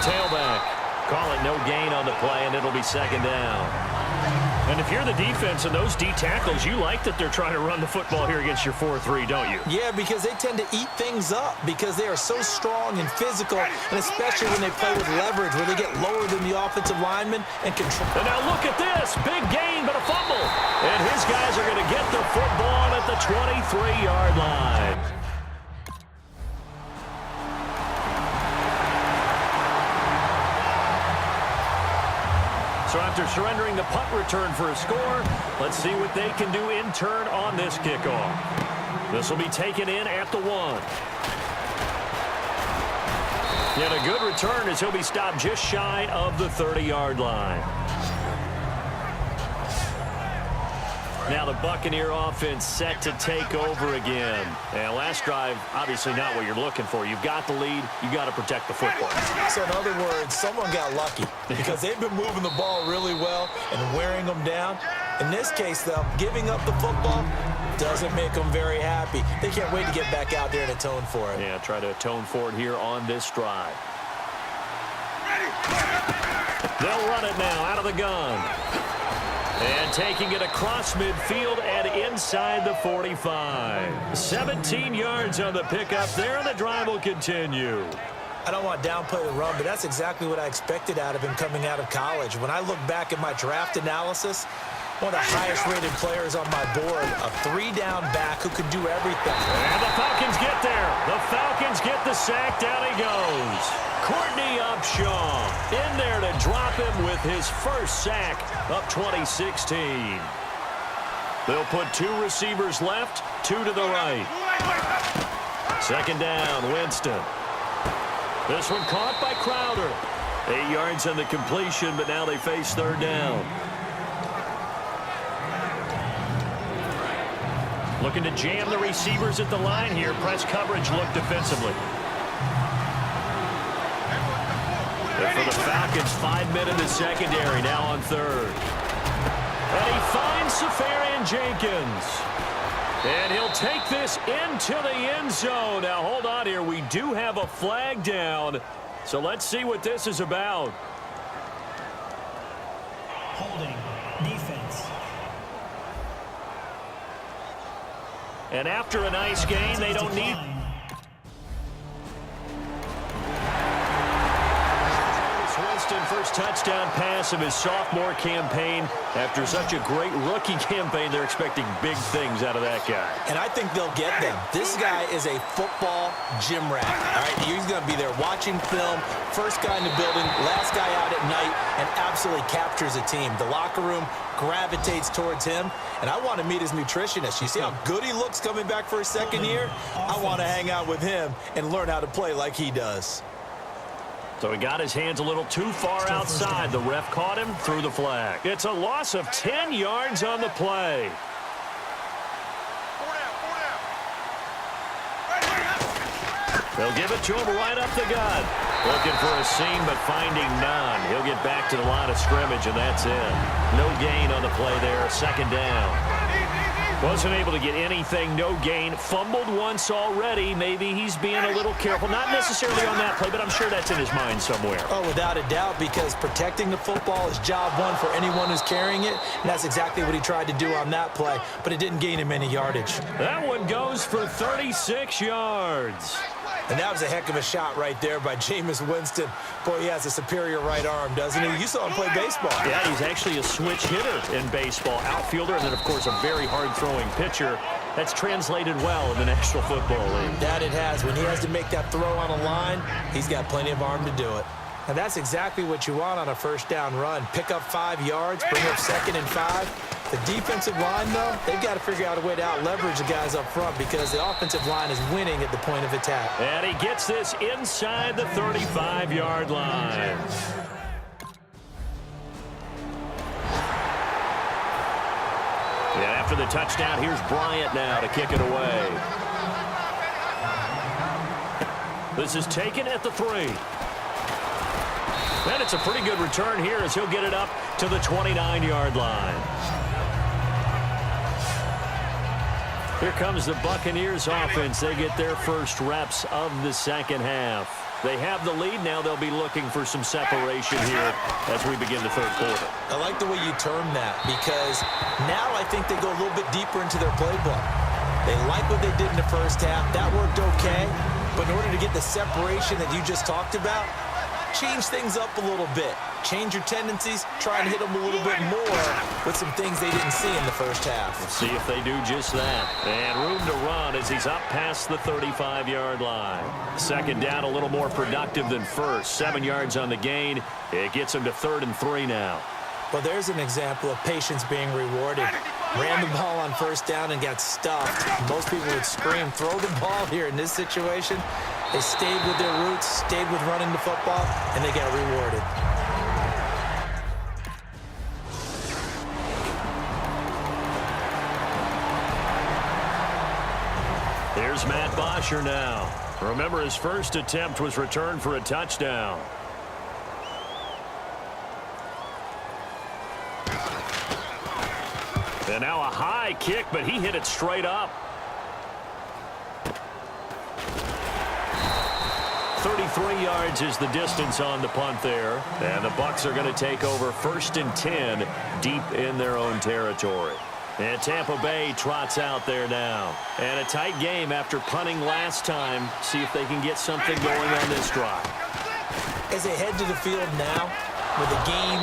tailback. Call it no gain on the play, and it'll be second down. And if you're the defense and those D tackles, you like that they're trying to run the football here against your 4-3, don't you? Yeah, because they tend to eat things up because they are so strong and physical, and especially when they play with leverage where they get lower than the offensive lineman and control. And now look at this. Big gain, but a fumble. And his guys are going to get the football at the 23-yard line. So after surrendering the punt return for a score, let's see what they can do in turn on this kickoff. This will be taken in at the 1. Yet a good return as he'll be stopped just shy of the 30-yard line. Now the Buccaneer offense set to take over again. And last drive, obviously not what you're looking for. You've got the lead. You've got to protect the football. So in other words, someone got lucky because they've been moving the ball really well and wearing them down. In this case, though, giving up the football doesn't make them very happy. They can't wait to get back out there and atone for it. Yeah, try to atone for it here on this drive. They'll run it now out of the gun. And taking it across midfield and inside the 45. 17 yards on the pickup there, and the drive will continue. I don't want to downplay the run, but that's exactly what I expected out of him coming out of college. When I look back at my draft analysis, one of the highest-rated players on my board, a 3-down back who could do everything. And the Falcons get there. The Falcons get the sack. Down he goes. Courtney Upshaw in there to drop him with his first sack, up 2016. They'll put 2 receivers left, 2 to the right. Second down, Winston. This one caught by Crowder. 8 yards on the completion, but now they face third down. Looking to jam the receivers at the line here. Press coverage look defensively. And for the Falcons, 5 men in the secondary, now on third. And he finds Safarian Jenkins. And he'll take this into the end zone. Now, hold on here. We do have a flag down. So let's see what this is about. Holding. Defense. And after a nice gain, they don't need... Winston, first touchdown pass of his sophomore campaign. After such a great rookie campaign, they're expecting big things out of that guy. And I think they'll get them. This guy is a football gym rat. All right, he's going to be there watching film, first guy in the building, last guy out at night, and absolutely captures a team. The locker room gravitates towards him, and I want to meet his nutritionist. You see how good he looks coming back for his second year? I want to hang out with him and learn how to play like he does. So he got his hands a little too far outside. The ref caught him, threw the flag. It's a loss of 10 yards on the play. They'll give it to him right up the gut. Looking for a seam, but finding none. He'll get back to the line of scrimmage, and that's it. No gain on the play there. Second down. Wasn't able to get anything, no gain. Fumbled once already. Maybe he's being a little careful. Not necessarily on that play, but I'm sure that's in his mind somewhere. Oh, without a doubt, because protecting the football is job one for anyone who's carrying it, and that's exactly what he tried to do on that play, but it didn't gain him any yardage. That one goes for 36 yards. And that was a heck of a shot right there by Jameis Winston. Boy, he has a superior right arm, doesn't he? You saw him play baseball. Yeah, he's actually a switch hitter in baseball. Outfielder, and then, of course, a very hard-throwing pitcher. That's translated well in the National Football League. That it has. When he has to make that throw on a line, he's got plenty of arm to do it. And that's exactly what you want on a first down run. Pick up 5 yards, bring up 2nd and 5. The defensive line, though, they've got to figure out a way to out-leverage the guys up front because the offensive line is winning at the point of attack. And he gets this inside the 35-yard line. And after the touchdown, here's Bryant now to kick it away. This is taken at the 3. And it's a pretty good return here as he'll get it up to the 29-yard line. Here comes the Buccaneers offense. They get their first reps of the second half. They have the lead. Now they'll be looking for some separation here as we begin the third quarter. I like the way you term that because now I think they go a little bit deeper into their playbook. They like what they did in the first half. That worked okay. But in order to get the separation that you just talked about, change things up a little bit. Change your tendencies. Try and hit them a little bit more with some things they didn't see in the first half. We'll see if they do just that. And room to run as he's up past the 35-yard line. Second down, a little more productive than first. 7 yards on the gain. It gets him to 3rd and 3 now. Well, there's an example of patience being rewarded. Ran the ball on first down and got stuffed. Most people would scream, throw the ball here. In this situation, they stayed with their roots, stayed with running the football, and they got rewarded. Here's Matt Bosher now. Remember, his first attempt was returned for a touchdown. And now a high kick, but he hit it straight up. 33 yards is the distance on the punt there. And the Bucs are going to take over 1st and 10 deep in their own territory. And Tampa Bay trots out there now. And a tight game after punting last time. See if they can get something going on this drive. As they head to the field now, with the game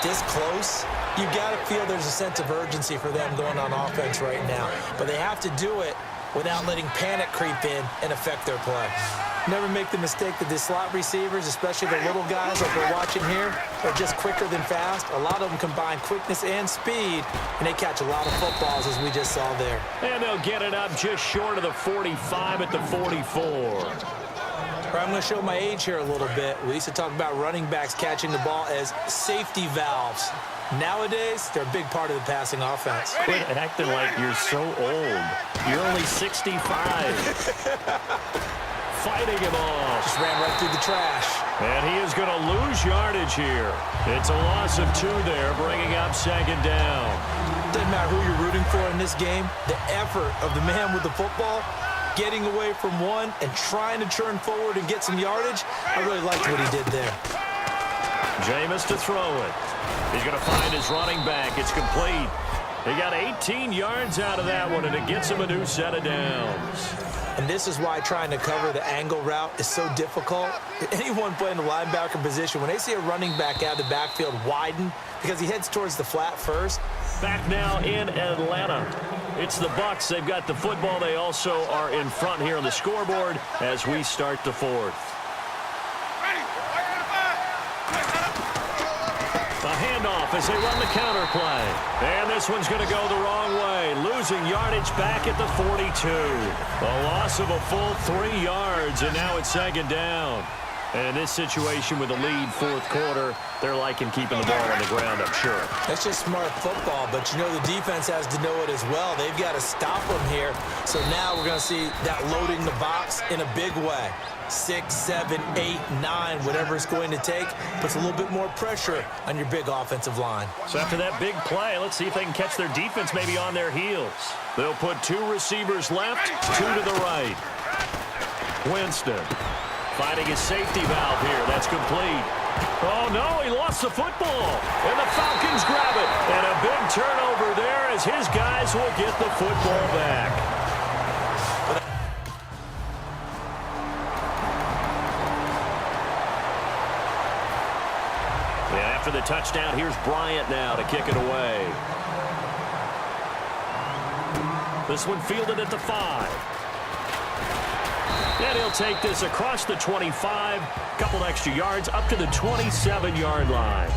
this close, you got to feel there's a sense of urgency for them going on offense right now. But they have to do it without letting panic creep in and affect their play. Never make the mistake that the slot receivers, especially the little guys like we're watching here, are just quicker than fast. A lot of them combine quickness and speed, and they catch a lot of footballs, as we just saw there. And they'll get it up just short of the 45 at the 44. I'm going to show my age here a little bit. We used to talk about running backs catching the ball as safety valves. Nowadays, they're a big part of the passing offense. Quit acting like you're so old. You're only 65. Fighting him off. Just ran right through the trash. And he is going to lose yardage here. It's a loss of 2 there, bringing up 2nd down. Doesn't matter who you're rooting for in this game. The effort of the man with the football, getting away from one and trying to turn forward and get some yardage, I really liked what he did there. Jameis to throw it. He's going to find his running back. It's complete. He got 18 yards out of that one, and it gets him a new set of downs. And this is why trying to cover the angle route is so difficult. Anyone playing the linebacker position, when they see a running back out of the backfield widen because he heads towards the flat first. Back now in Atlanta. It's the Bucs. They've got the football. They also are in front here on the scoreboard as we start the 4th. A handoff as they run the counter play. And this one's going to go the wrong way. Losing yardage back at the 42. A loss of a full 3 yards, and now it's 2nd down. And in this situation with the lead 4th quarter, they're liking keeping the ball on the ground, I'm sure. That's just smart football, but you know the defense has to know it as well. They've got to stop them here. So now we're going to see that loading the box in a big way. 6, 7, 8, 9, whatever it's going to take, puts a little bit more pressure on your big offensive line. So after that big play, let's see if they can catch their defense maybe on their heels. They'll put 2 receivers left, 2 to the right. Winston finding his safety valve here. That's complete. Oh, no, he lost the football. And the Falcons grab it. And a big turnover there as his guys will get the football back. After the touchdown, here's Bryant now to kick it away. This one fielded at the 5. And he'll take this across the 25, couple extra yards up to the 27-yard line.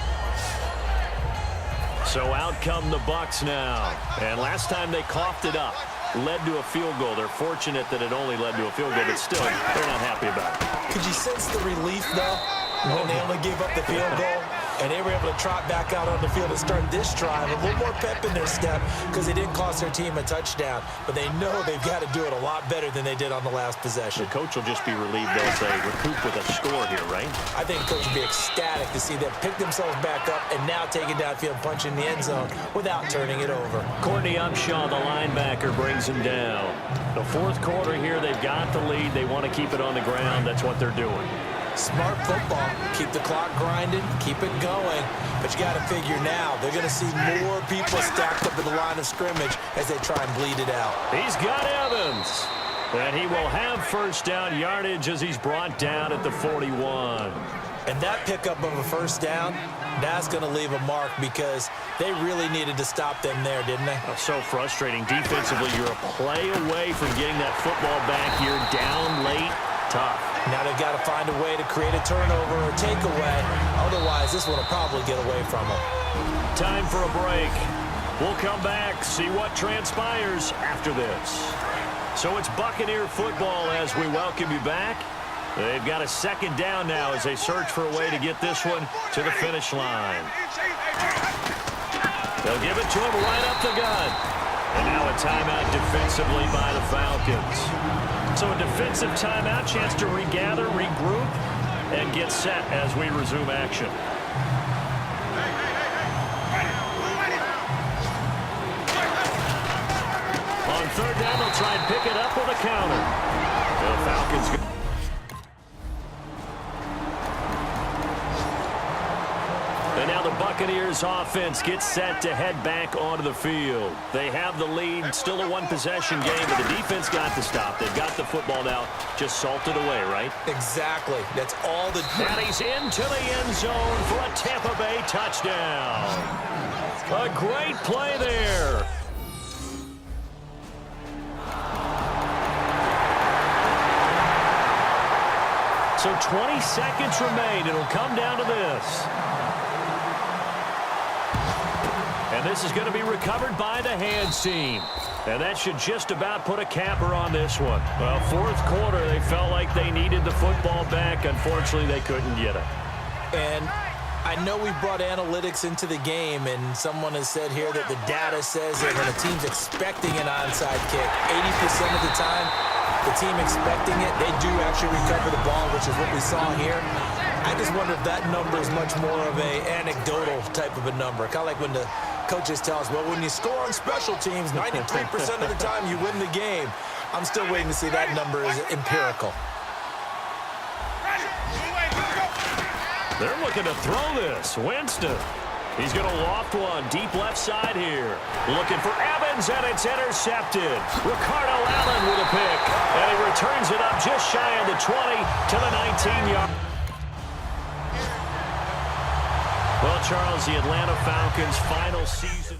So out come the Bucs now. And last time they coughed it up, led to a field goal. They're fortunate that it only led to a field goal, but still, they're not happy about it. Could you sense the relief, though, when they only gave up the field goal? And they were able to trot back out on the field and start this drive. A little more pep in their step because they didn't cost their team a touchdown. But they know they've got to do it a lot better than they did on the last possession. The coach will just be relieved they'll say recoup with a score here, right? I think the coach will be ecstatic to see them pick themselves back up and now take it downfield, punch in the end zone without turning it over. Courtney Upshaw, the linebacker, brings him down. The fourth quarter here, they've got the lead. They want to keep it on the ground. That's what they're doing. Smart football. Keep the clock grinding. Keep it going. But you got to figure now, they're going to see more people stacked up at the line of scrimmage as they try and bleed it out. He's got Evans. And he will have first down yardage as he's brought down at the 41. And that pickup of a first down, that's going to leave a mark because they really needed to stop them there, didn't they? Oh, so frustrating. Defensively, you're a play away from getting that football back. You're down late. Tough. Now they've got to find a way to create a turnover or takeaway. Otherwise, this one will probably get away from them. Time for a break. We'll come back, see what transpires after this. So it's Buccaneer football as we welcome you back. They've got a second down now as they search for a way to get this one to the finish line. They'll give it to him right up the gut. And now a timeout defensively by the Falcons. So a defensive timeout, chance to regather, regroup, and get set as we resume action. On third down, they'll try and pick it up with a counter. The Falcons. And now the Buccaneers offense gets set to head back onto the field. They have the lead, still a one-possession game, but the defense got the stop. They've got the football now, just salted away, right? Exactly. That's all the... And he's into the end zone for a Tampa Bay touchdown. A great play there. So 20 seconds remain. It'll come down to this. And this is going to be recovered by the hands team. And that should just about put a capper on this one. Well, fourth quarter, they felt like they needed the football back. Unfortunately, they couldn't get it. And I know we brought analytics into the game, and someone has said here that the data says that when a team's expecting an onside kick, 80% of the time, the team expecting it, they do actually recover the ball, which is what we saw here. I just wonder if that number is much more of a anecdotal type of a number. Kind of like when the coaches tell us, well, when you score on special teams, 93% of the time you win the game. I'm still waiting to see that number is empirical. They're looking to throw this. Winston. He's going to loft one deep left side here. Looking for Evans, and it's intercepted. Ricardo Allen with a pick. And he returns it up just shy of the 20 to the 19-yard. Well, Charles, the Atlanta Falcons' final season.